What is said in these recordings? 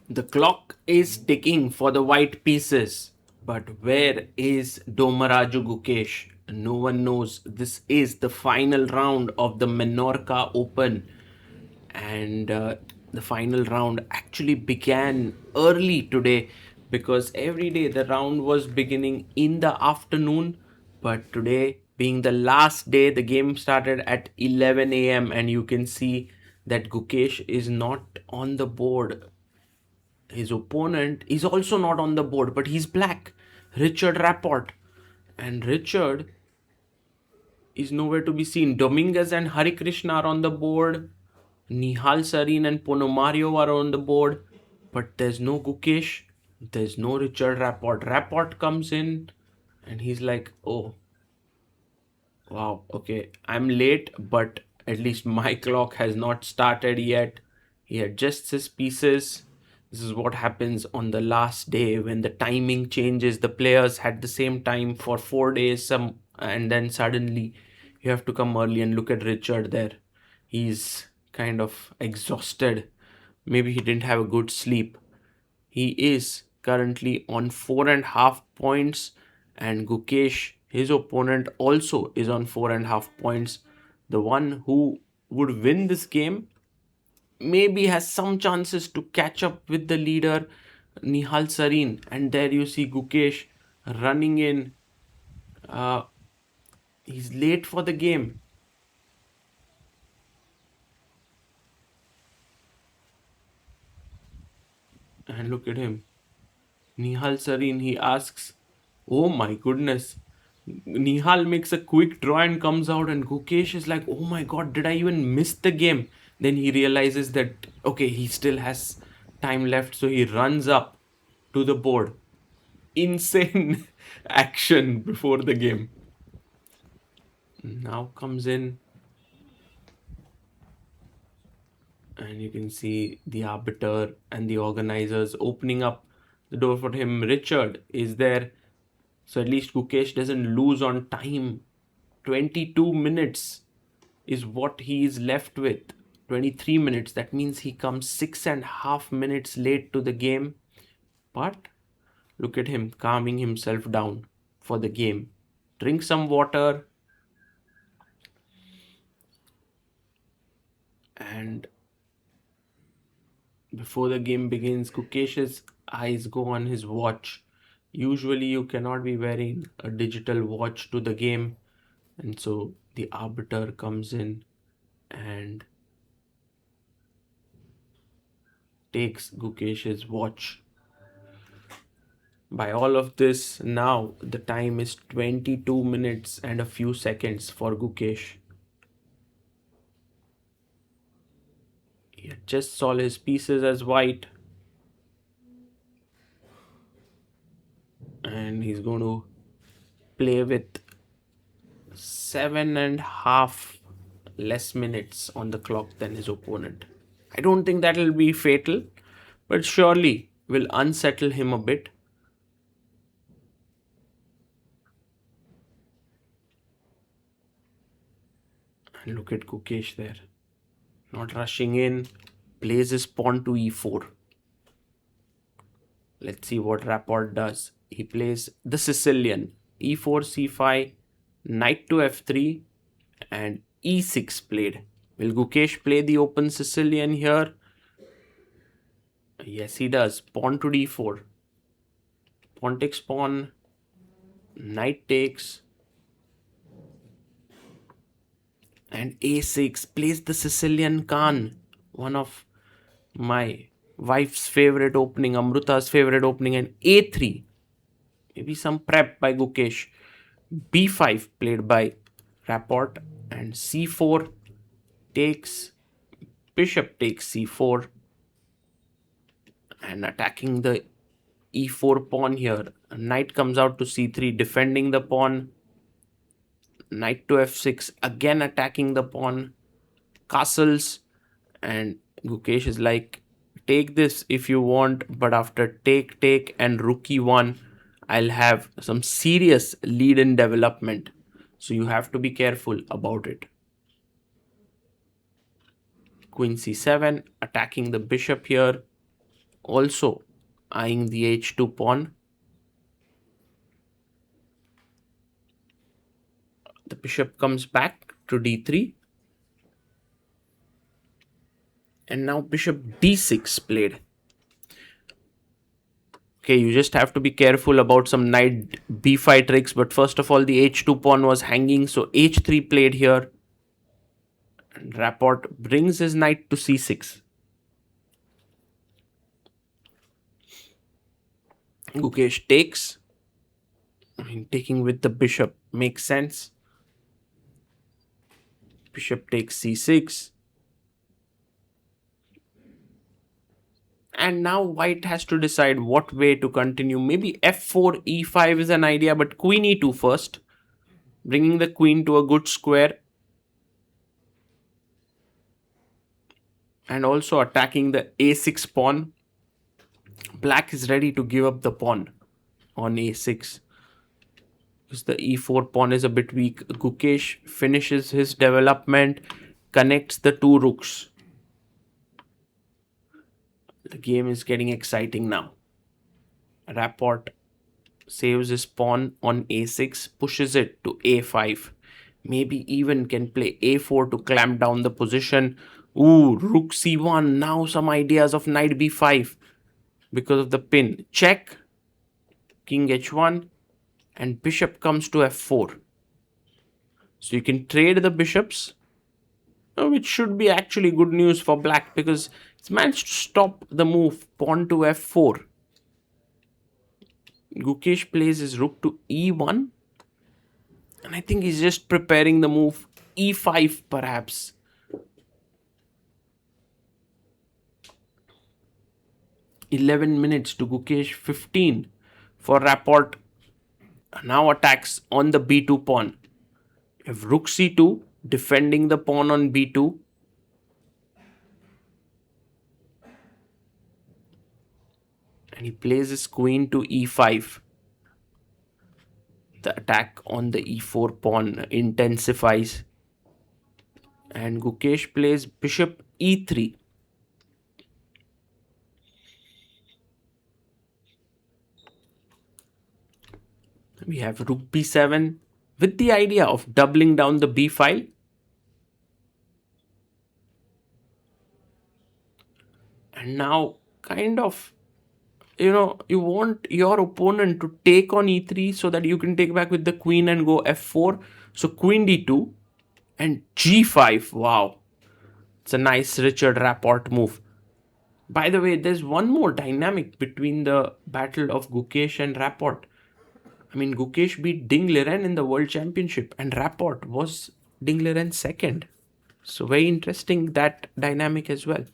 The clock is ticking for the white pieces. But where is Domaraju Gukesh? No one knows. This is the final round of the Menorca Open. And the final round actually began early today because every day the round was beginning in the afternoon. But today, being the last day, the game started at 11 a.m. and you can see that Gukesh is not on the board. His opponent is also not on the board, but he's black. Richard Rapport. And Richard is nowhere to be seen. Dominguez and Hari Krishna are on the board. Nihal Sarin and Ponomario are on the board. But there's no Gukesh. There's no Richard Rapport. Rapport comes in and he's like, oh, wow, okay, I'm late, but at least my clock has not started yet. He adjusts his pieces. This is what happens on the last day when the timing changes. The players had the same time for 4 days, and then suddenly you have to come early. And look at Richard there. He's kind of exhausted. Maybe he didn't have a good sleep. He is currently on 4.5 points, and Gukesh, his opponent, also is on 4.5 points. The one who would win this game maybe has some chances to catch up with the leader, Nihal Sarin. And there you see Gukesh running in. Uh, he's late for the game. And look at him. Nihal Sarin, he asks, oh my goodness. Nihal makes a quick draw and comes out, and Gukesh is like, oh my god, did I even miss the game? Then he realizes that, okay, he still has time left, so he runs up to the board. Insane action before the game. Now comes in, and you can see the arbiter and the organizers opening up the door for him. Richard is there, so at least Gukesh doesn't lose on time. 22 minutes is what he is left with. 23 minutes. That means he comes 6.5 minutes late to the game. But look at him calming himself down for the game. Drink some water. And before the game begins, Gukesh's eyes go on his watch. Usually, you cannot be wearing a digital watch to the game. And so the arbiter comes in and takes Gukesh's watch. By all of this, now the time is 22 minutes and a few seconds for Gukesh. He adjusts all his pieces as white. And he's going to play with 7.5 less minutes on the clock than his opponent. I don't think that will be fatal, but surely will unsettle him a bit. And look at Gukesh there. Not rushing in. Plays his pawn to e4. Let's see what Rapport does. He plays the Sicilian. e4, c5, knight to f3, and e6 played. Will Gukesh play the open Sicilian here? Yes, he does. Pawn to d4. Pawn takes pawn. Knight takes. And a6 plays the Sicilian Khan. One of my wife's favorite opening, Amruta's favorite opening. And a3. Maybe some prep by Gukesh. b5 played by Rapport. And c4 takes. Bishop takes c4. And attacking the e4 pawn here. Knight comes out to c3, defending the pawn. Knight to f6, again attacking the pawn. Castles. And Gukesh is like, take this if you want, but after take, and rook e1, I'll have some serious lead in development. So you have to be careful about it. Queen c7, attacking the bishop here. also eyeing the h2 pawn. The bishop comes back to d3. And now bishop d6 played. Okay, you just have to be careful about some knight b5 tricks. But first of all, the h2 pawn was hanging. So h3 played here. And Rapport brings his knight to c6. Gukesh takes. I mean, taking with the bishop makes sense. Bishop takes c6. And now white has to decide what way to continue. Maybe f4, e5 is an idea, but queen e2 first. Bringing the queen to a good square. And also attacking the a6 pawn. Black is ready to give up the pawn on a6. Because the e4 pawn is a bit weak. Gukesh finishes his development, connects the two rooks. The game is getting exciting now. Rapport saves his pawn on a6, pushes it to a5. Maybe even can play a4 to clamp down the position. Ooh, rook c1. Now some ideas of knight b5 because of the pin. Check. King h1. And bishop comes to f4. So you can trade the bishops, which should be actually good news for black because it's managed to stop the move pawn to f4. Gukesh plays his rook to e1. And I think he's just preparing the move e5 perhaps. (11 minutes to Gukesh, 15 for Rapport. Now attacks on the b2 pawn. You have rook c2, defending the pawn on b2. And he plays his queen to e5. The attack on the e4 pawn intensifies. And Gukesh plays bishop e3. We have rook b7 with the idea of doubling down the b file. And now kind of, you want your opponent to take on e3 so that you can take back with the queen and go f4. So queen d2 and g5. Wow. It's a nice Richard Rapport move. By the way, there's one more dynamic between the battle of Gukesh and Rapport. I mean, Gukesh beat Ding Liren in the World Championship and Rapport was Ding Liren's second. So very interesting that dynamic as well.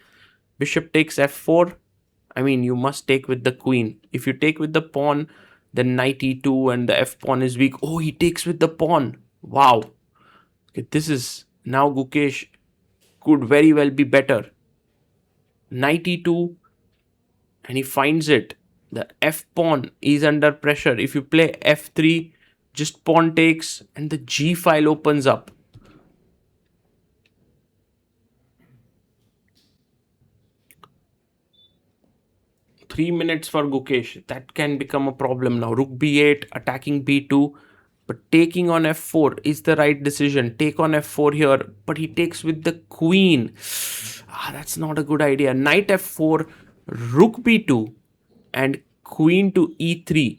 Bishop takes f4. I mean, you must take with the queen. If you take with the pawn, then knight e2 and the f pawn is weak. Oh, he takes with the pawn. Wow. Okay, this is now Gukesh could very well be better. Knight e2 and he finds it. The f pawn is under pressure. If you play f3, just pawn takes and the g file opens up. Three minutes for Gukesh. That can become a problem now. Rook b8, attacking b2. But taking on f4 is the right decision. Take on f4 here. But he takes with the queen. That's not a good idea. Knight f4, rook b2 and queen to e3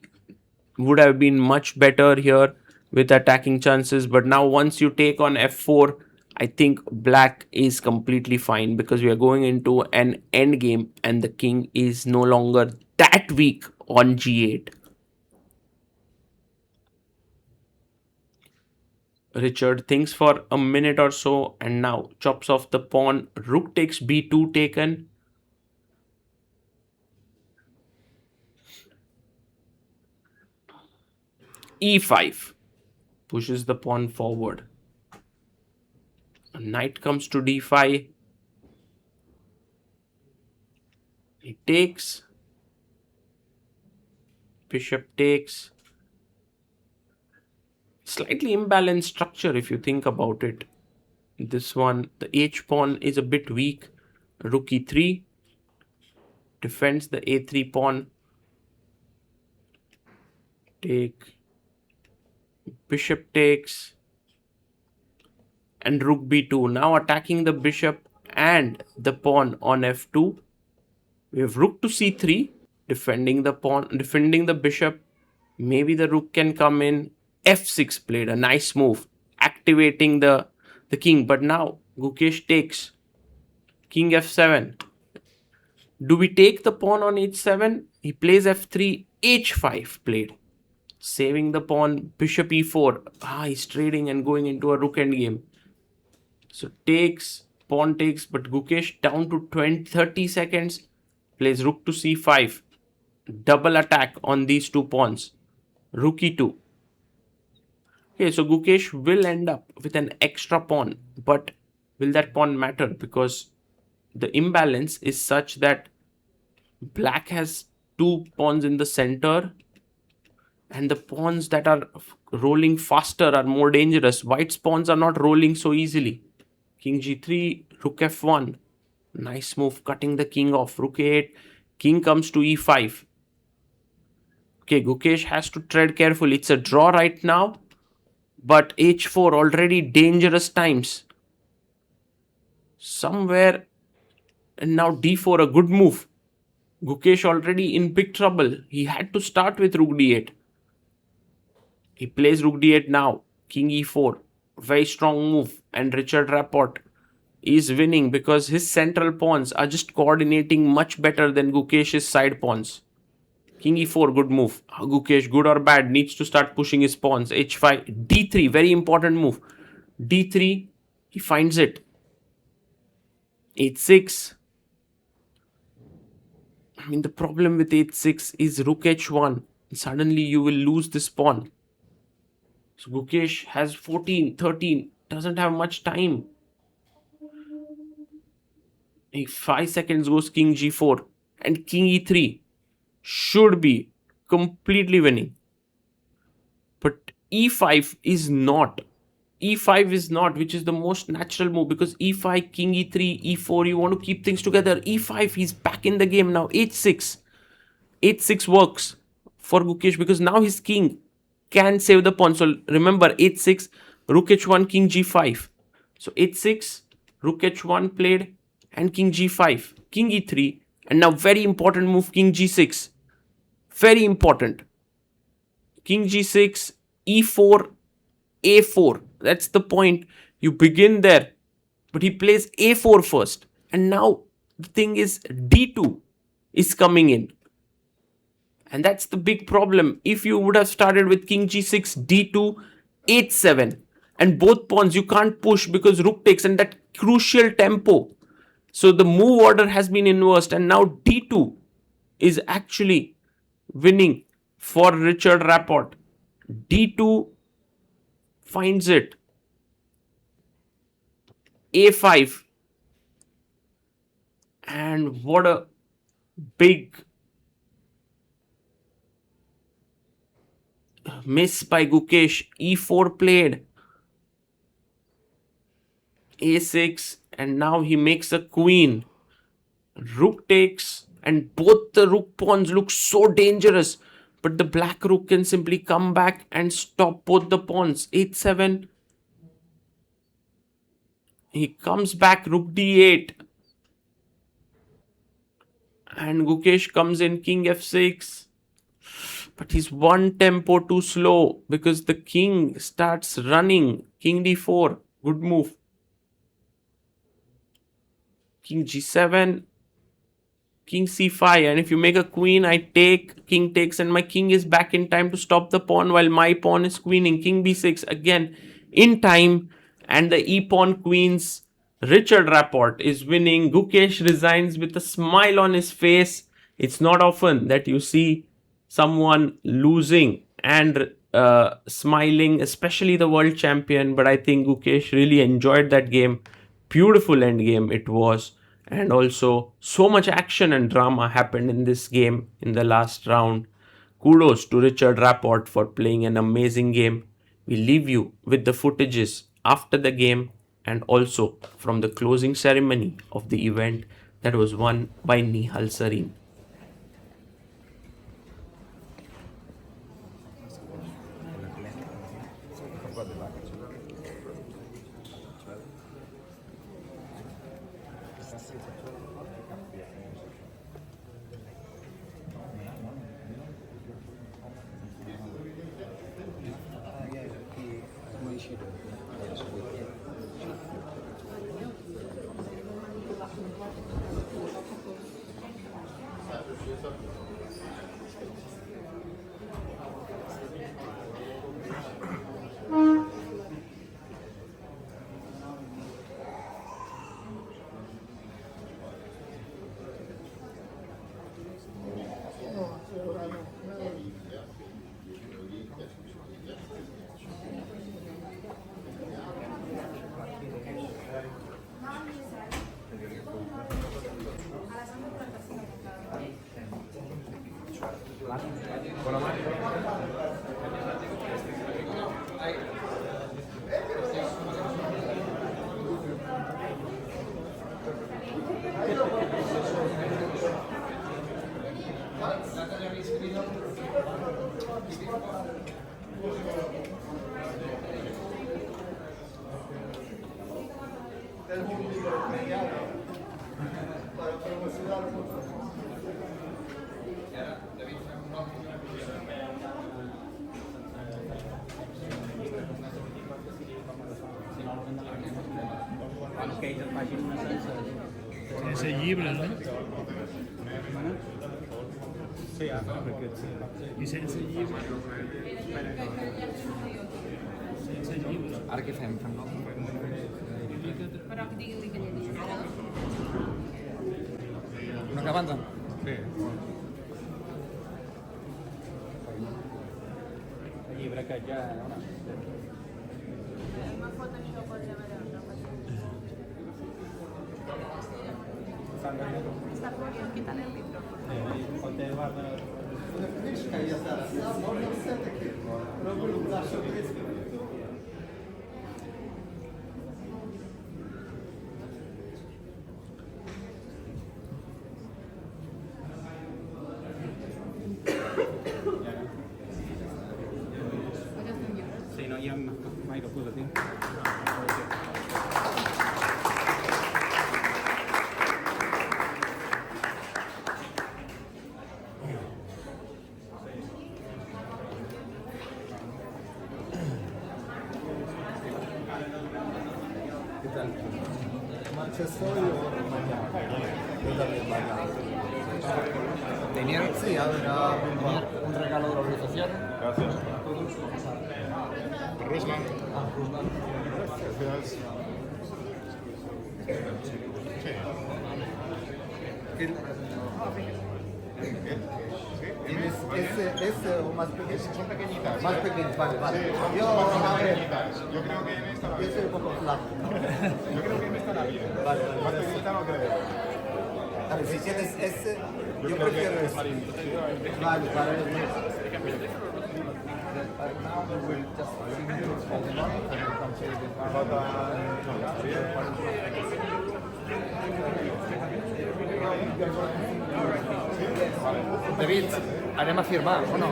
would have been much better here with attacking chances. But now once you take on f4, I think black is completely fine because we are going into an endgame and the king is no longer that weak on g8. Richard thinks for a minute or so and now chops off the pawn. Rook takes b2 taken. e5 pushes the pawn forward. Knight comes to d5. He takes. Bishop takes. Slightly imbalanced structure if you think about it. This one, the h pawn is a bit weak. Rook e3. defends the a3 pawn. Take, bishop takes, and rook b2. Now attacking the bishop and the pawn on f2. We have rook to c3, defending the pawn, defending the bishop. Maybe the rook can come in. f6 played, a nice move, activating the king. But now Gukesh takes. King f7. Do we take the pawn on h7? He plays f3, h5 played, saving the pawn. Bishop e4. He's trading and going into a rook endgame. So takes, pawn takes, but Gukesh down to 30 seconds. Plays rook to c5. Double attack on these two pawns. Rook e2. Okay, so Gukesh will end up with an extra pawn. But will that pawn matter? Because the imbalance is such that black has two pawns in the center. And the pawns that are rolling faster are more dangerous. White's pawns are not rolling so easily. King g3, rook f1. Nice move, cutting the king off. Rook a8. King comes to e5. Okay, Gukesh has to tread carefully. It's a draw right now. But h4, already dangerous times. Somewhere. And now d4, a good move. Gukesh already in big trouble. He had to start with rook d8. He plays rook d8 now. King e4. Very strong move. And Richard Rapport is winning because his central pawns are just coordinating much better than Gukesh's side pawns. King e4, good move. Gukesh, good or bad, needs to start pushing his pawns. h5, d3, very important move. d3, he finds it. h6. I mean, the problem with h6 is rook h1. Suddenly you will lose this pawn. So Gukesh has 14, 13, doesn't have much time. 5 seconds goes king g4 and king e3 should be completely winning. But e5 is not. e5 is not, which is the most natural move because e5, king e3, e4, you want to keep things together. e5, he's back in the game now. h6. h6 works for Gukesh because now his king can save the pawn. So remember, h6, rook h1, king g5. So h6, rook h1 played and king g5, king e3, and now very important move, king g6. Very important. King g6, e4, a4. That's the point. You begin there. But he plays a4 first. And now the thing is d2 is coming in. And that's the big problem. If you would have started with king g6, d2, h7. And both pawns you can't push because rook takes and that crucial tempo. So the move order has been inversed and now d2 is actually winning for Richard Rapport. d2 finds it. a5. And what a big miss by Gukesh. e4 played. a6 and now he makes a queen. Rook takes and both the rook pawns look so dangerous. But the black rook can simply come back and stop both the pawns. h7. He comes back, rook d8. And Gukesh comes in, king f6. But he's one tempo too slow because the king starts running. King d4. Good move. King g7. King c5. And if you make a queen, I take. King takes and my king is back in time to stop the pawn while my pawn is queening. King b6. Again, in time. And the e-pawn queens. Richard Rapport is winning. Gukesh resigns with a smile on his face. It's not often that you see someone losing and smiling, especially the world champion. But I think Gukesh really enjoyed that game. Beautiful endgame it was. And also so much action and drama happened in this game in the last round. Kudos to Richard Rapport for playing an amazing game. We leave you with the footages after the game and also from the closing ceremony of the event that was won by Nihal Sareen. Sense llibres, no? Sí, I sense llibres. Sense llibres. ara què fem? Fem no? Però digui-li que llegeixi. Una acabant? Sí. El llibre que ja... Una foto això pot ser veure. Está curioso, quítale el libro. Sí, no hi ha mai que puc dir. Sí, a ver, un regalo de la organización. Gracias. Ruslan. Gracias. ¿Ese o más pequeño? Son pequeñitas. Más pequeños, vale, vale. Sí, son Yo, más a ver, pequeñitas. Yo creo que en esta va yo bien. soy un poco flaco. Yo creo que en esta va bien. Vale, Más vale. pequeñita no creo. A ver, si tienes ese, yo creo que prefiero ese. para Vale, para el now we will just see the hold on and we'll come to the David, anem a firmar, o no?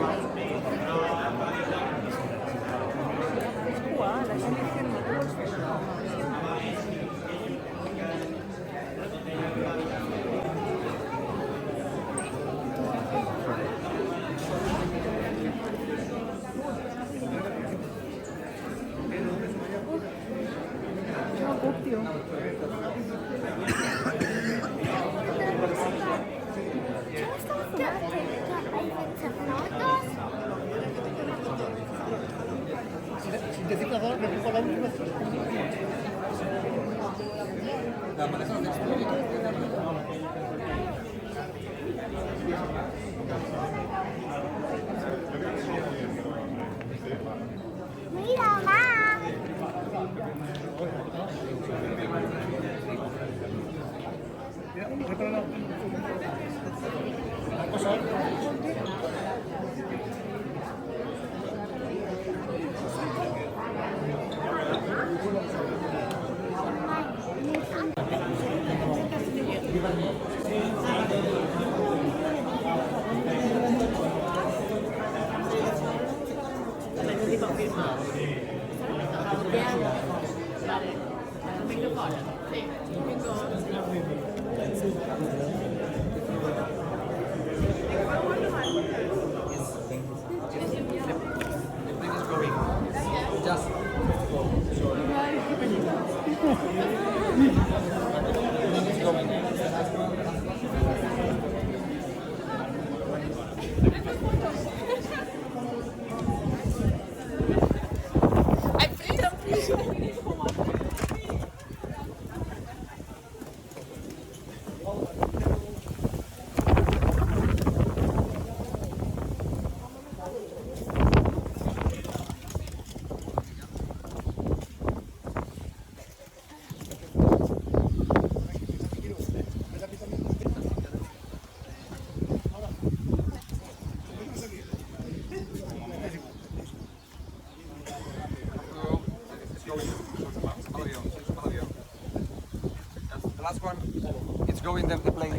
Sintetizador, recojo la última. Mira, mamá. The last one, it's going them to play.